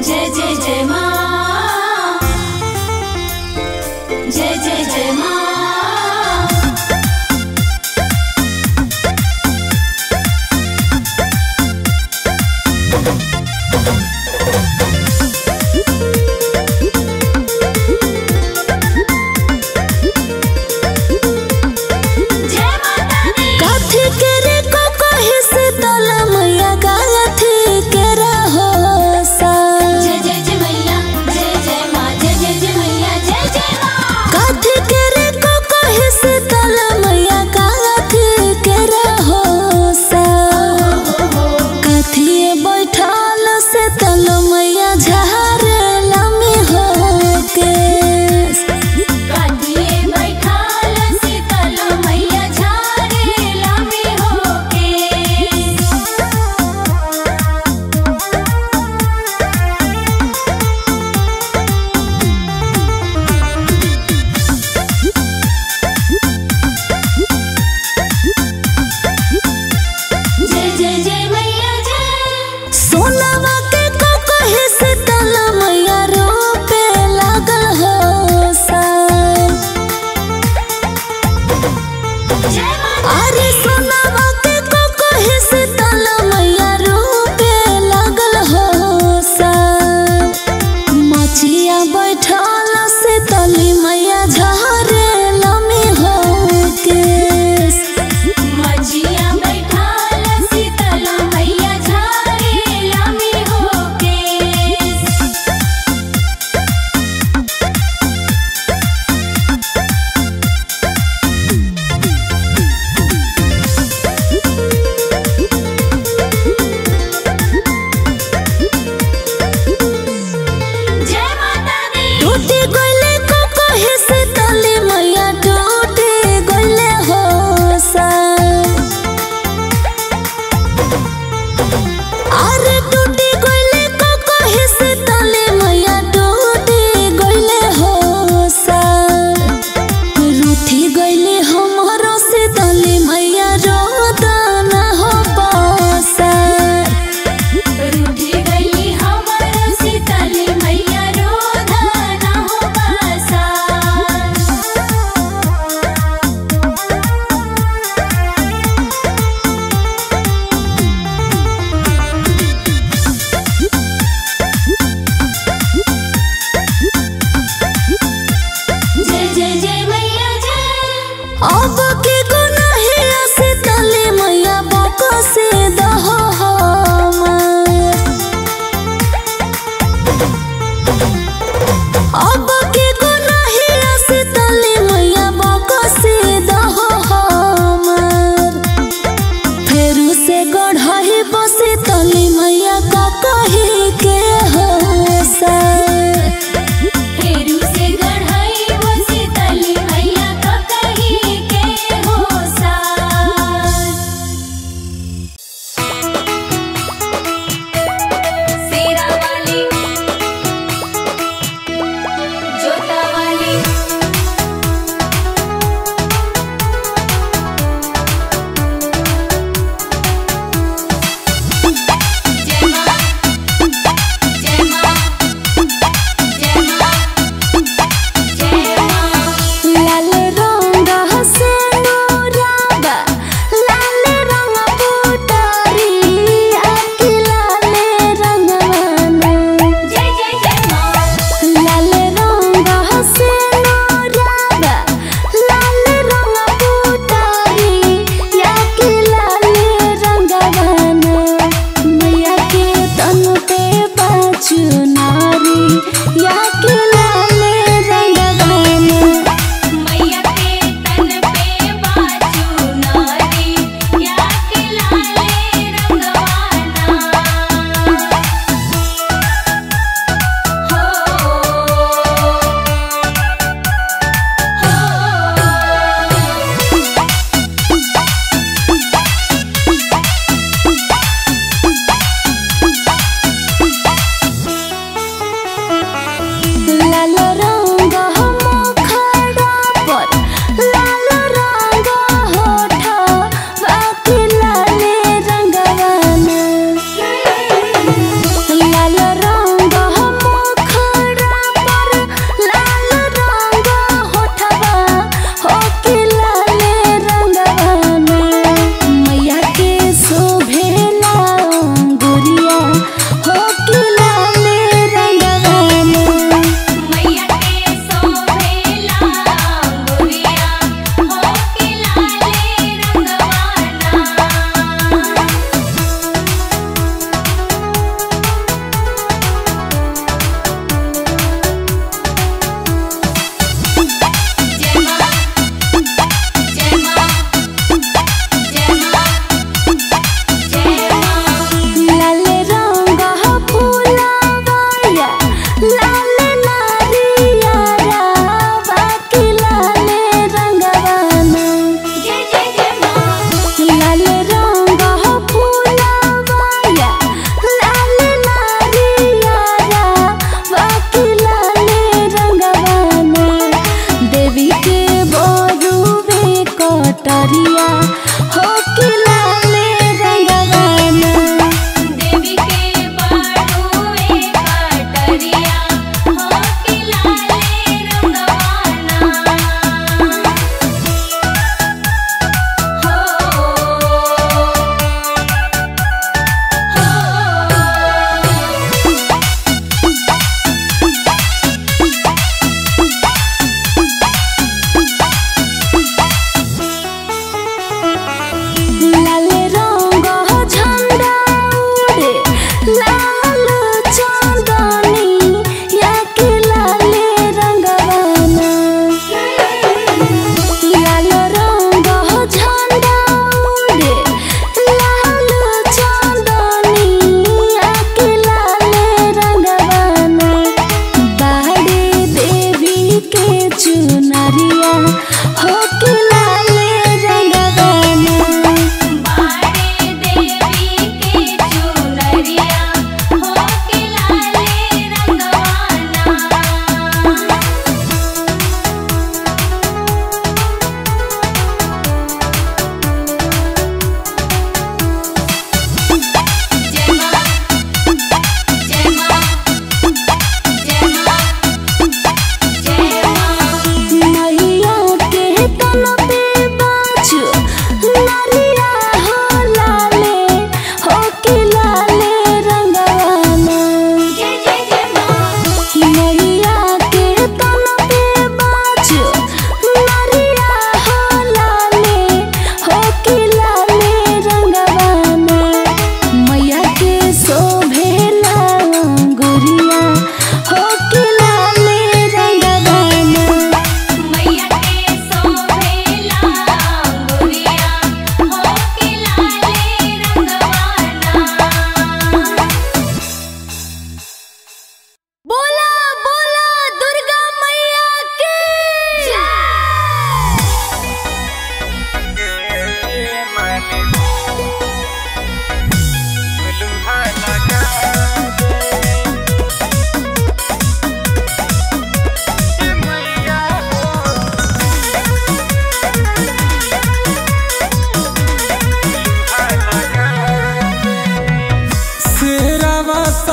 जय जय जय माँ, जय जय जय माँ।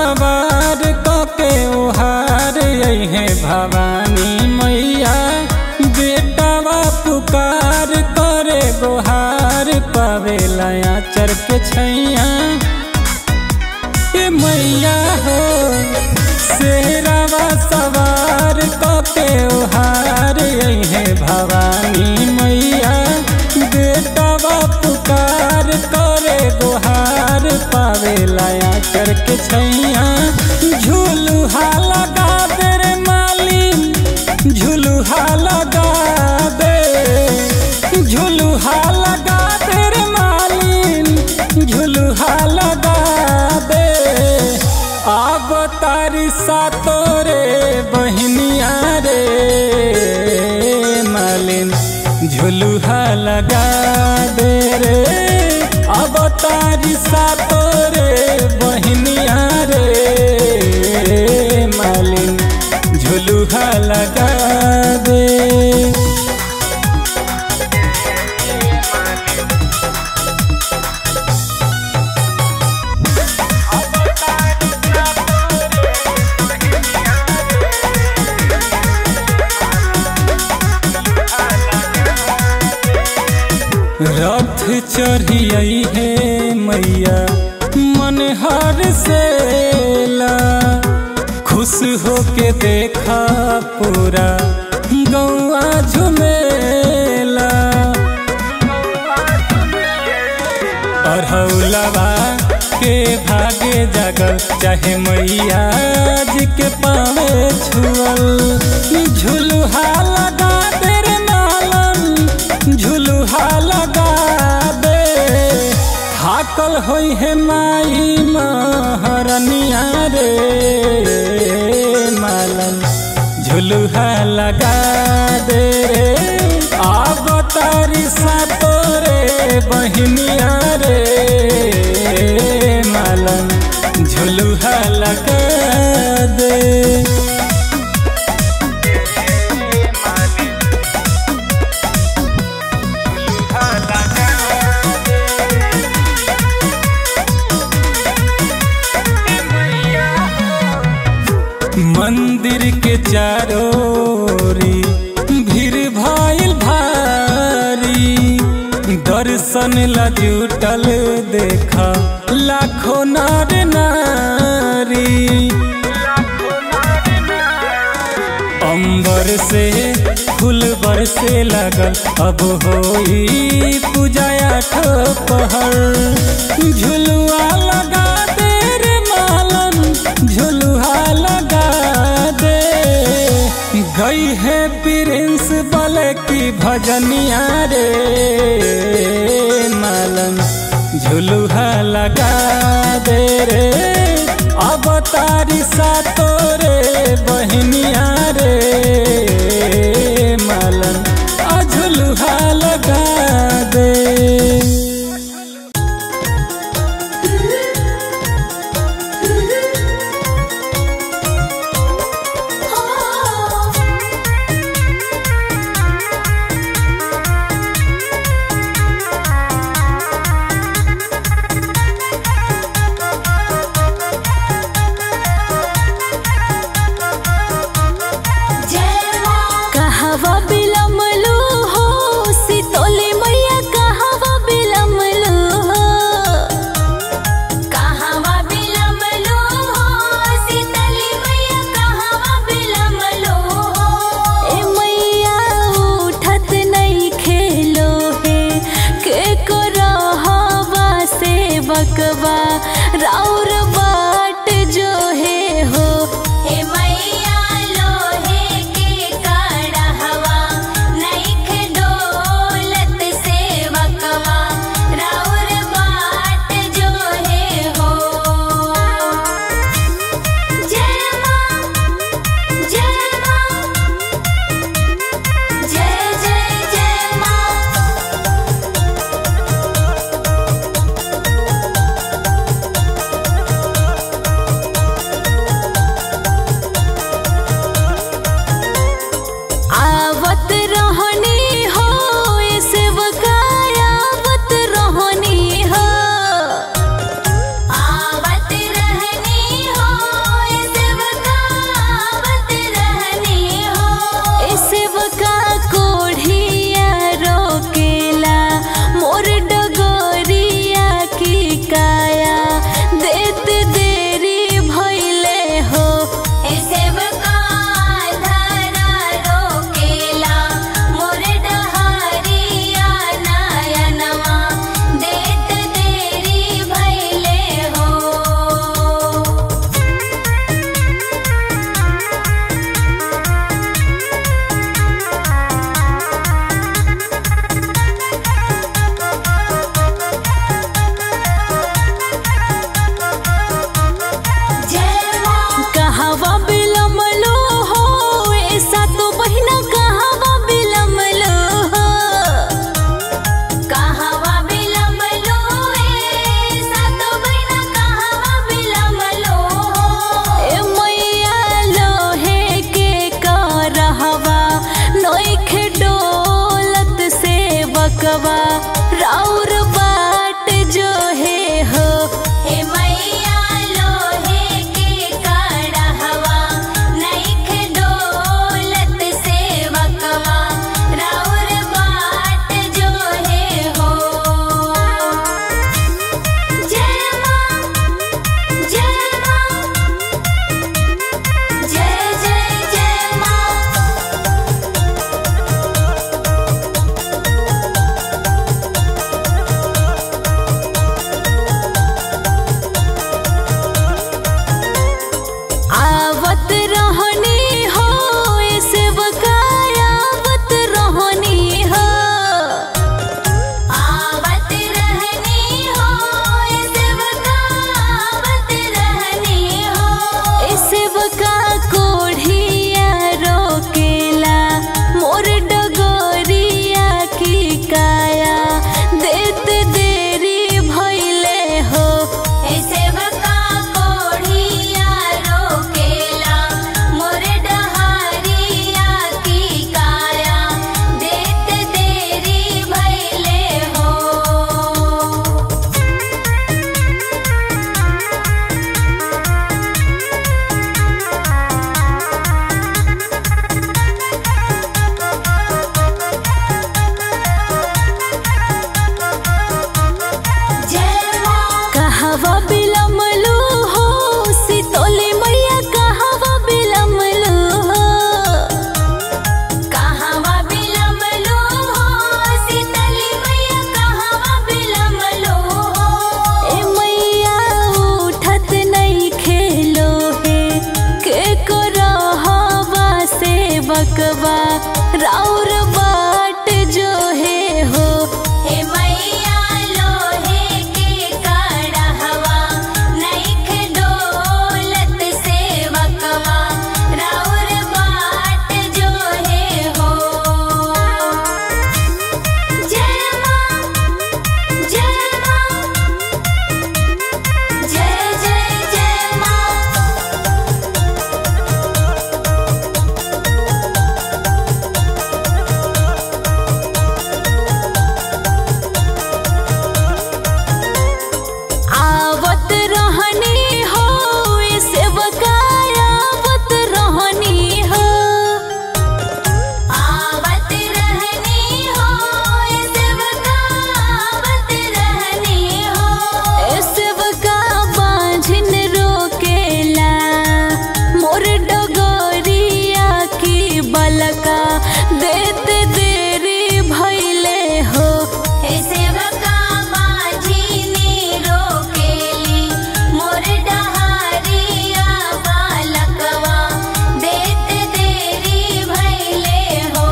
सवार कके ओहार है भवानी मैया। बेटावा पुकार करे गोहार पावेला आचर के छैया। मैया हो शेरावा सवार कके ओहार है भवानी मैया। बेटावा पुकार करे गोहार पावेला आचर के छैया। झूलुहा लगा दे रे मालिन, झूलुहा लगा दे, झूलुहा लगा दे रे मालिन, झूलुहा लगा दे। अब तारी सातोरे बहनिया रे मालिन, झूलुहा लगा दे रे। अब तारी सातोरे बहनिया रे मालिन, झूलुहा लगा दे। रथ चढ़ियई है मैया मन हर सेला। खुश होके देखा पूरा गौआ झुमेला। अरहौलवा के भागे जगल चाहे मैया जी के पावे छुअल। झुलुहा लगा दे रे मालन, झुलुहा लगा दे। थाकल होई है माई महरनिया रे मालन, झुलुहा लगा दे रे। अब तारी सातोरे बहनिया रे मालन, झुलुहा लगा दे। मंदिर के चारोरी भीड़ भइल भारी। दर्शन ला जुटल देखा लाखों नर नारी। अंबर से फूल बरसे लगल अब होई पूजाया ठोपहर। झुलुआ लगा दे रे मालन, झुलुआ लगा दे। गई है प्रिंस बल की भजनिया रे मालन, झुलुआ लगा दे रे। अब तारी सातोरे बहनिया रे मालन, झुलुआ लगा दे। राउर बाट जो है हो। हे मैया लोहे के कड़हवा नइख डोलत सेवकवा राउर बाट जो है हो। जय मां जय मां जय जय जय मां। आवत रहनी हो सेवका आवत रहनी हो। आवत रहनी हो सेवका आवत रहनी हो। सेवका बांझिन रोकेला मोर डगरिया की बलका देते देरी भइले हो। हे सेवका माझीनी रोकेली मोर डहारिया बालकवा देत देरी भइले हो।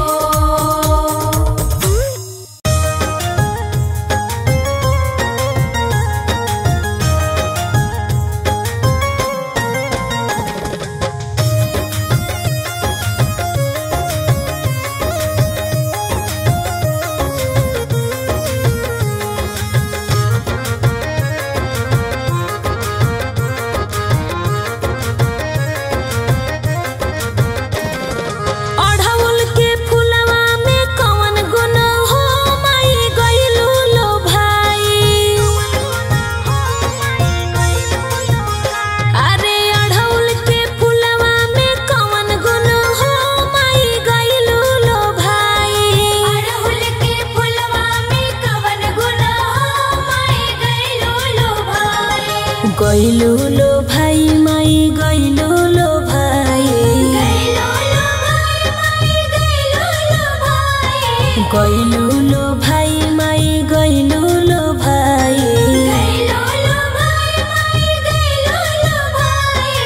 अढ़उल के फुलवा में कवन गुण हो माई गइलू लो भाई। अरे अढ़उल के फुलवा में कवन गुण हो माई गइलू लो भाई। अड़हुल के फुलवा में कवन गुण हो माई गइलू लो भाई। गइलू लो भाई माई गइलू लो भाई। गइलू लो भाई माई गइलू लो भाई। गइलू लो भाई माई गइलू लो भाई। गइलू लो भाई माई गइलू लो भाई।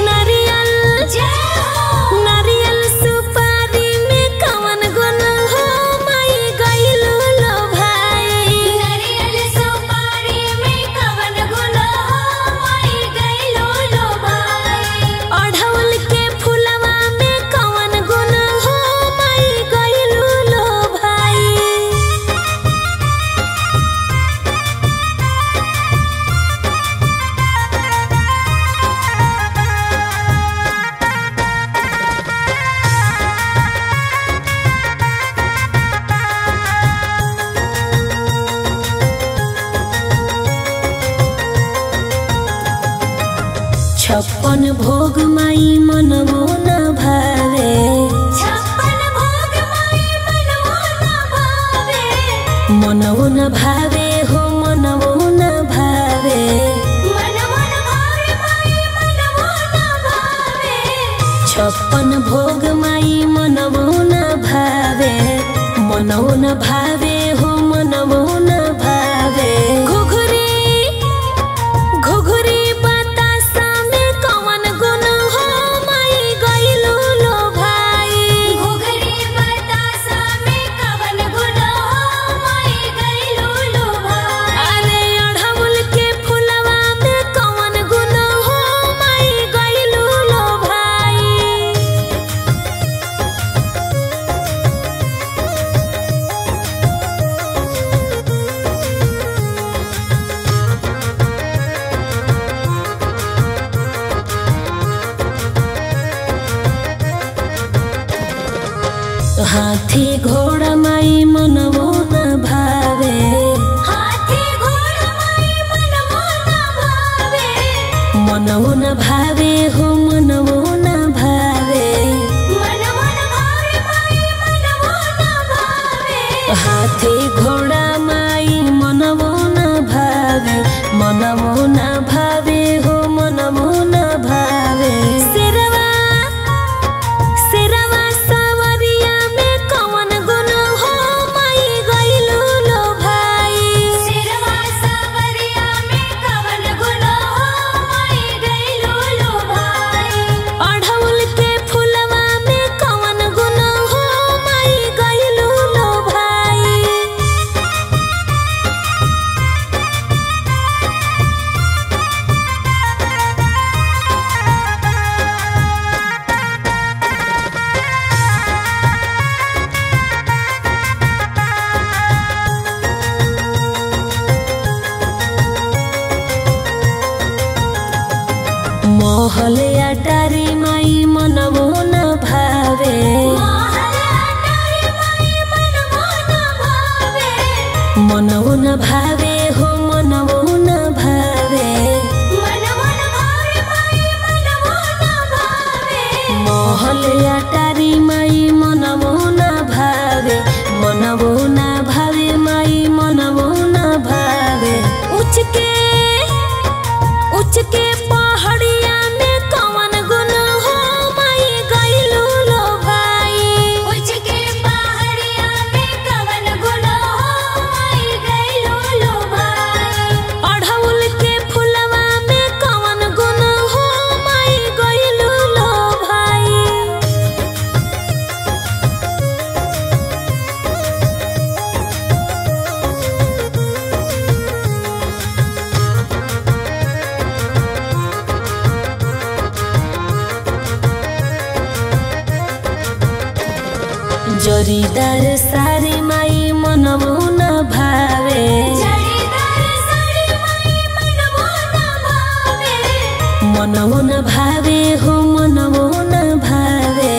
नारियल जय हो नारियल सुपारी में कवन गुण हो माई गइलू लो भाई। नारियल सुपारी में कवन गुण हो माई गइलू लो भाई। अढ़उल के फुलवा में कवन गुण हो माई गइलू लो भाई। छप्पन भोग माई मनवो न भावे। छप्पन भोग माई मनवो न भावे। मनवो न भावे हो मनवो न भावे। मनवो न भावे माई मनवो न भावे। छप्पन भोग माई मनवो न भावे। मनवो न भावे हो मनवो न भावे। घुघरी घुघरी बतासा में कवन गुण हो माई गइलू लो भाई। घुघरी बतासा में कवन गुण हो माई गइलू लो भाई। अरे अढ़उल के फुलवा में कवन गुण हो माई गइलू लो भाई। हाथी घोड़ा माई मनवो न भावे। हाथी घोड़ा माई मनवो न भावे। मनवो न भावे हो मनवो न भावे। मनवो न भावे माई मनवो न भावे। हाथी घोड़ा माई मनवो न भावे। मनवो न भावे हो मनवो न भावे। सिरवा सिरवा सवरिया में कवन गुण हो माई गइलू लो भाई। सिरवा सवरिया में कवन गुण हो माई गइलू लो भाई। महल अटारी माई मनमो न भावे मनमो न भावे हो मनमो न भावे महल अटारी माई मनमो न भावे मनमो न भावे माई मनमो न भावे उच के पहाड़िया में कवन गुण हो माई गइलू लो भाई उच के पहाड़िया में कवन गुण हो माई गइलू लो भाई अढ़उल के फुलवा में कवन गुण हो माई गइलू लो भाई जोरीदार सारी माई मनमो न भावे जड़ीदार साड़ी माई मनमो न भावे मनमो न भावे हो मनमो न भावे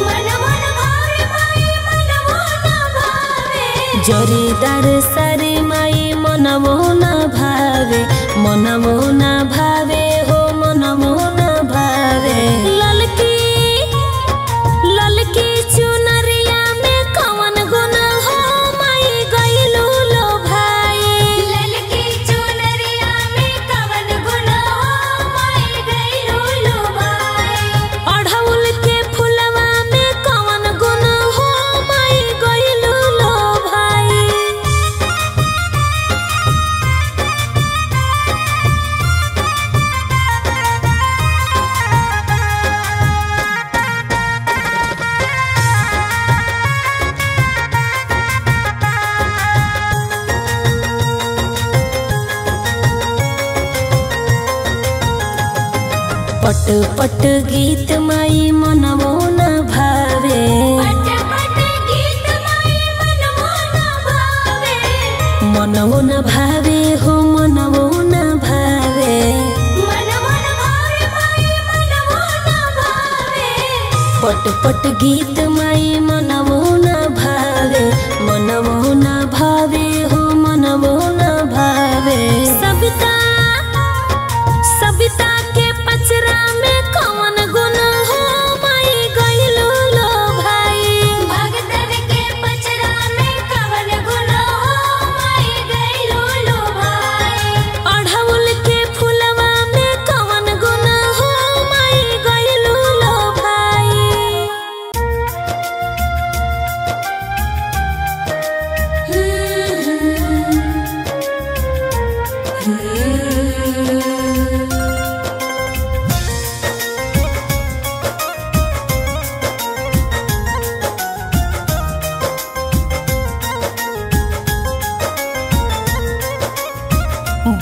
मनमो न भावे माई मनमो न भावे जोरीदार सारी माई मनमो न भावे मनमो न भावे हो मनमो न भावे ललकी चुनरिया में कवन गुण हो माई गइलू लो भाई ललकी चुनरिया में कवन गुण हो माई गइलू लो भाई अढ़उल के फुलवा में कवन गुण हो माई गइलू लो भाई पट पट गीत माई मनमो न भावे पट पट गीत माई मनमो न भावे मनमो न भावे हो मनमो न भावे मनमो न भावे माई मनमो न भावे पट पट गीत माई मनमो न भावे मनमो न भावे हो मनमो न भावे सबिता के पचरा में कवन गुण हो माई गइलू लो भाई भगतन के पचरा में कवन गुण हो माई गइलू लो भाई अढ़उल के फुलवा में कवन गुण हो माई गइलू लो भाई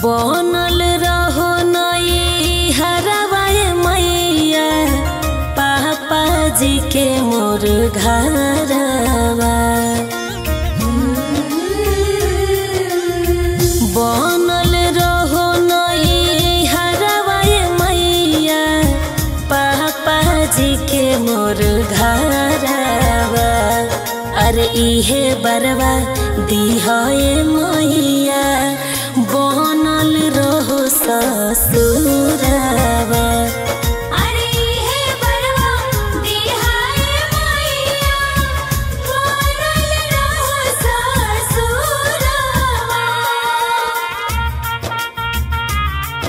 बनल रहो नई हरवाए मैया पापा जी के मोर घरवा बनल रहो नई हरवाए मैया पापा जी के मोर घरवा अरे इहे बरवा दिहए मैया बनल रहो ससुरवा अरे हे बरवा दिहाए मैया बनल रहो ससुरवा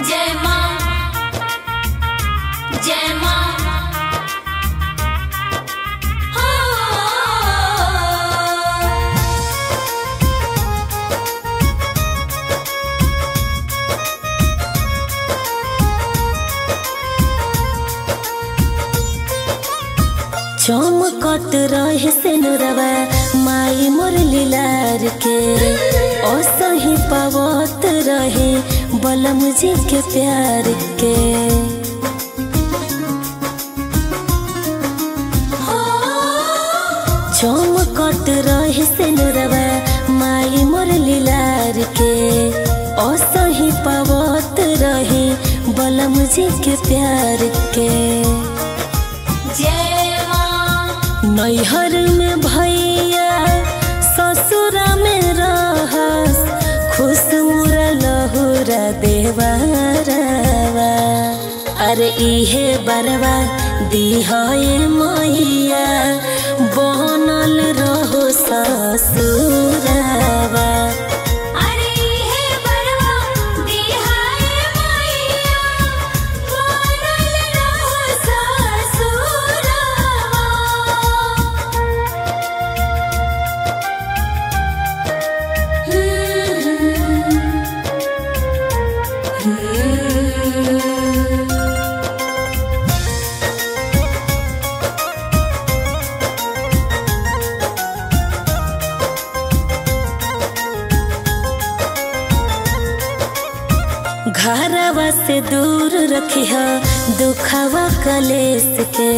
जय मां जय मां हो चमकत रहे सिनुरवा माई मोर लीलार के असही पावत रहे बलम जी के प्यार के चमकत रहे सिनुरवा माई मोर लीलार के असही पावत रहे बलम जी के प्यार के। जय माँ। नैहर में भैया ससुर में रहस, खुश मुरा लहुरा देवरवा। अरे इहे बरवा दिहाए मैया, बनल रहो ससुरवा। अरे हे बरवा दिहाए मैया, बनल रहो ससुरवा। घरवा से दूर रखिया दुखवा कलेस के,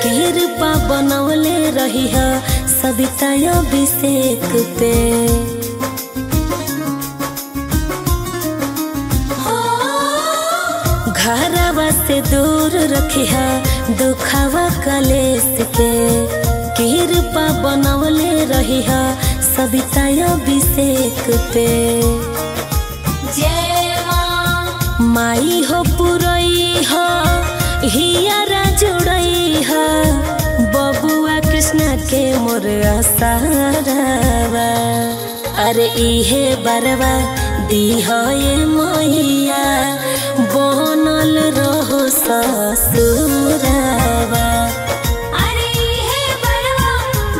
कृपा बनवले रहिया सविता अभिषेक पे। घरवा से दूर रखिया दुखवा कलेस के, कृपा बनवले रहिया सविता अभिषेक पे। जय माई हो पुरई हो हियारा जुड़ई हो, बबुआ कृष्ण के मोर आसारवा। अरे इहे बरवा दिहाए मैया, बनल रहो ससुरवा। अरे हे बरवा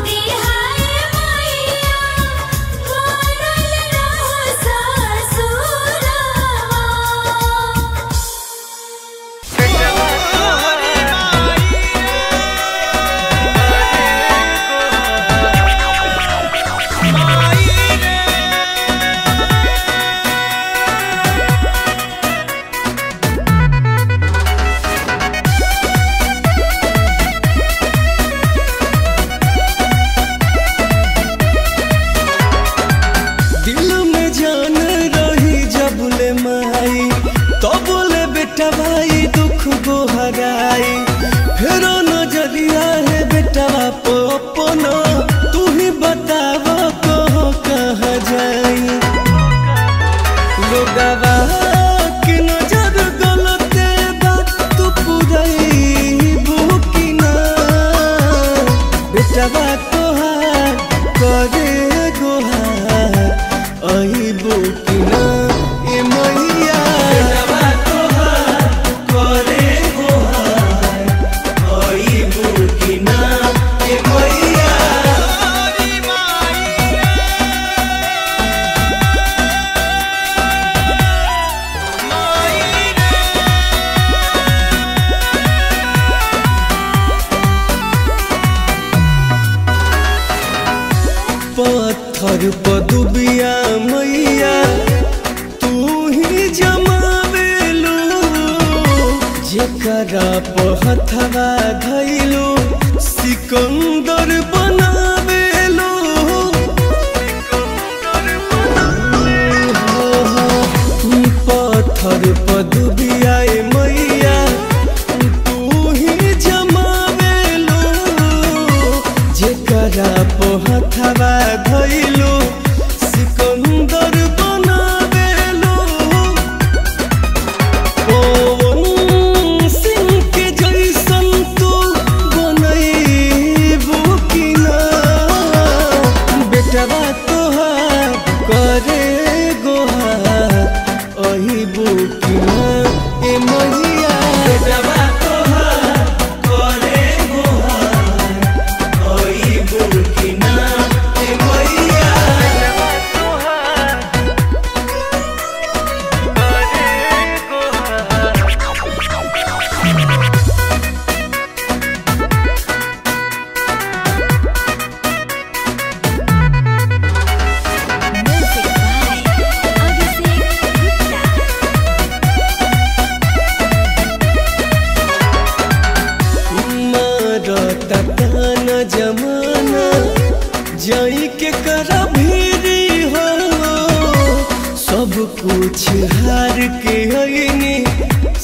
दिहाए मैया, बनल रहो ससुरवा। भाई दुख गोहराई, फेरो नजरिया है बेटा अपना, तू ही बताव कहो कहाँ जाई। लोगवा के नजर गलते बात तू पुरई बुकिना, बेटा तोहार करे गोहार अही बुकिना। ए मैया पत्थर पदुबिया मैया तू ही जमावेलू, जेकरा पहथवा धैलू सिकंदर बनावेलू। पत्थर पदुबिया मैया तू ही जमावेलू, जेकरा पहथवा धैलू सिकंदर बनावेलू। पवन सिंह के जैसन तू बनैबू कि ना, बेटवा तोहार करे गोहार अहिबू कि ना। ए मैया बेटवा तोहार करे गोहार अहिबू कि ना। ए मैया बेटवा तोहार जमाना जाई के करा भीरी हो, सब कुछ हार के आईनी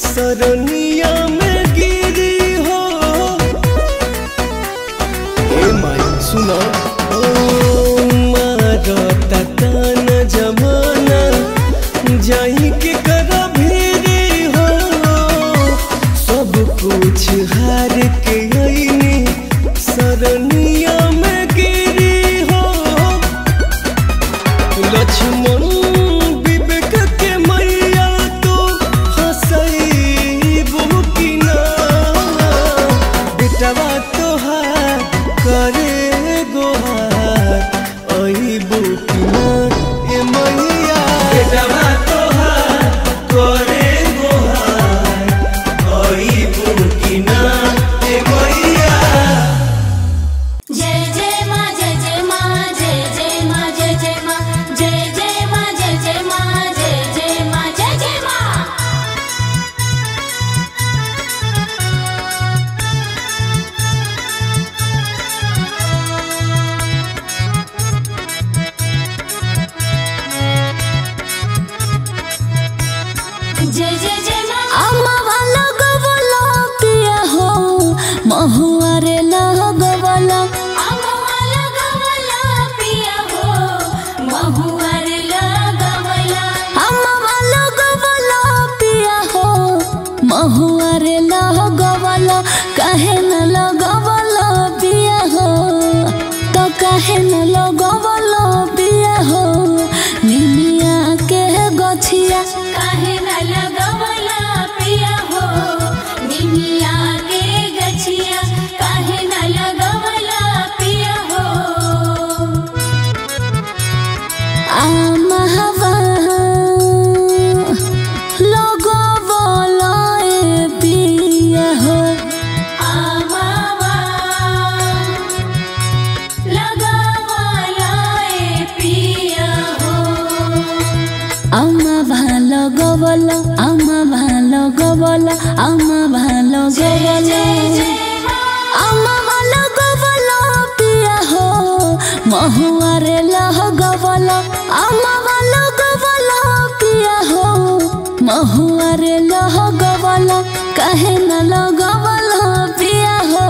सरनिया में गिरी हो। ए माई सुना मारता ताना जमाना जाई के कर भीरी हो। सब कुछ हार के आईनी सरनिया में गिरी हो। लक्ष्मण विवेक के मैया तो हंसैबू की ना। बेटवा तोहार करे गोहार अइबू की ना। ए मैया बेटवा तोहार करे गोहार अइबू की ना। ए मैया जय जय माँ जय जय माँ जय जय माँ जय जय माँ जय जय माँ जय जय माँ जय जय माँ जय जय माँ। जय जय जय माँ। अम्मा वाला गवला पिया हो महुआ रे लगवला। अम्मा लगवला पिया हो महुआ रे लगवला। अम्मा वाला गवला पिया हो महुआ रे लगवला। काहे न लगवला पिया हो तो काहे न लगवला पिया हो। निमिया के गछिया काहे न लगवला पिया हो। निमिया के गछिया काहे न लगवला पिया हो। आमहवा लगवला ए पिया हो। आमावा लगवला ए पिया हो। अम्मा भालो गवला अम्मा भालो गवला अम्मा भालो गवला। अम्मा भालो गवला पिया हो महुआ रे लगवला। अम्मा भालो गवला पिया हो महुआ रे लगवला। काहे न लगवला पिया हो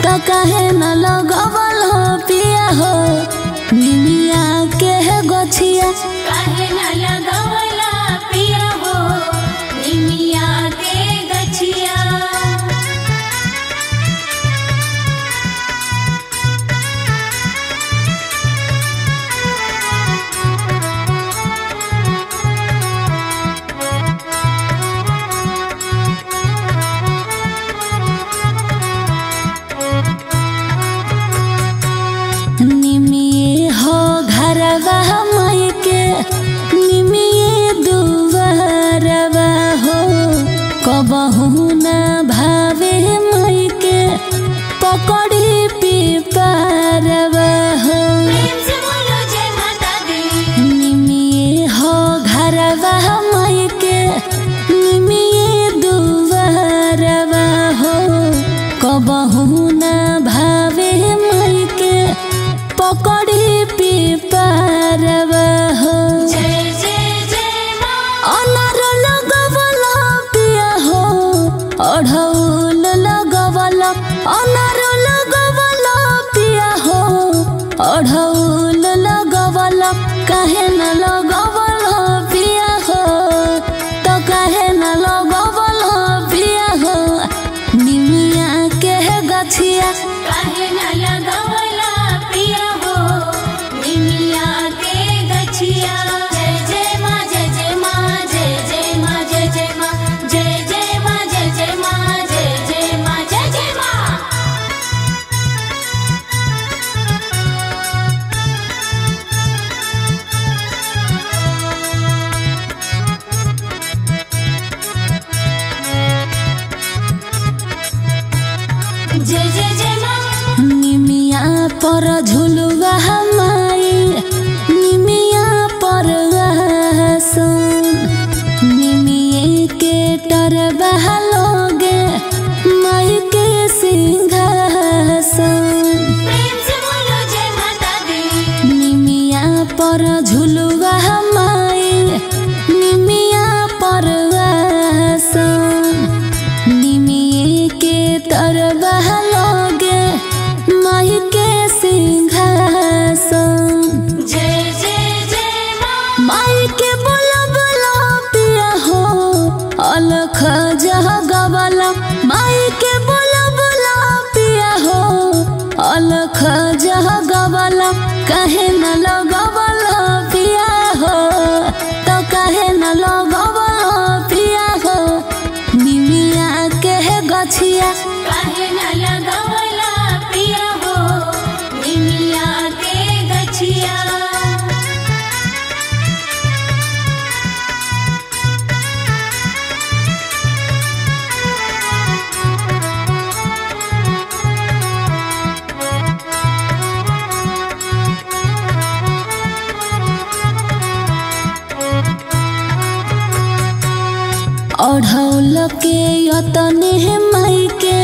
तो काहे न लगवला पिया हो। निमिया के गछिया काहे न लगवला पिया हो। निमिया के गछिया निमिये हो घरवा मई के निमिये दुआरवा हो। कबहू न भावे मई के पकड़ी पिपारवा हो। प्रेम से बोलो जय माता दी। निमिये हो घरवा मई के निमिये दुआरवा हो। कबहू न भावे मई के पकड़ी पिपारवा हो। जय जय जय माँ। अनार लगवला पिया हो अढ़ौल लगवला। अनार लगवला पिया हो अढ़ौल लगवला। काहे न लगवला पिया हो तो काहे न लगवला पिया हो। निमिया के गछिया काहे न लगवला पिया हो। निमिया के गछिया जय जय माँ जय जय माँ जय जय माँ जय जय माँ जय जय माँ जय जय माँ जय जय माँ जय जय माँ। जय जय जय माँ। निमिया पर झुलुआ माई निमिया पर आसन। निमिये के टरबा लोगे माई के सिंहासन। प्रेम से बोलो जय माता दी। निमिया पर झुलुआ माई निमिया पर आसन। सुंदर बहलोगे माई के सिंहासन। जय जय जय माँ। माई के बोला बोला पिया हो अलख जगवाला। माई के बोला बोला पिया हो अलख जगवाला। कहे न लगवाला पिया हो तो कहे न लगवाला पिया हो। निमिया के गछिया काहे न लगवला पिया हो निमिया के गछिया। ओढ़ौल के यतने माई के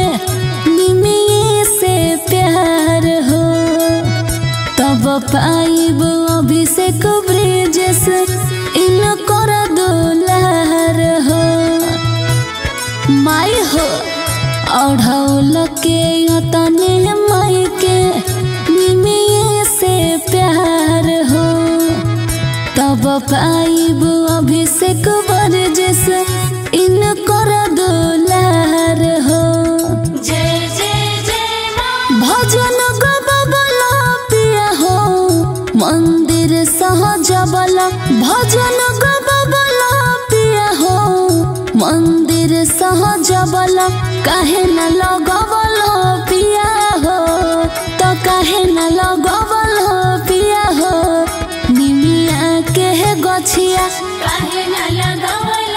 निमिये से प्यार हो। तब पाइब अभिषेक ब्रिजेश इन कर दुलार हो। माई हो ओढ़ौल के यतने माई के निमिये से प्यार हो। तब पाइब अभिषेक ब्रिजेश इन कर दुलार हो। जय जय जय माँ। भजन गबला पिया हो मंदिर सहजबला। भजन गबला पिया हो मंदिर सहजबला। काहे न लगवला पिया हो तो काहे न लगवला पिया हो। निमिया के गछिया काहे न लगवला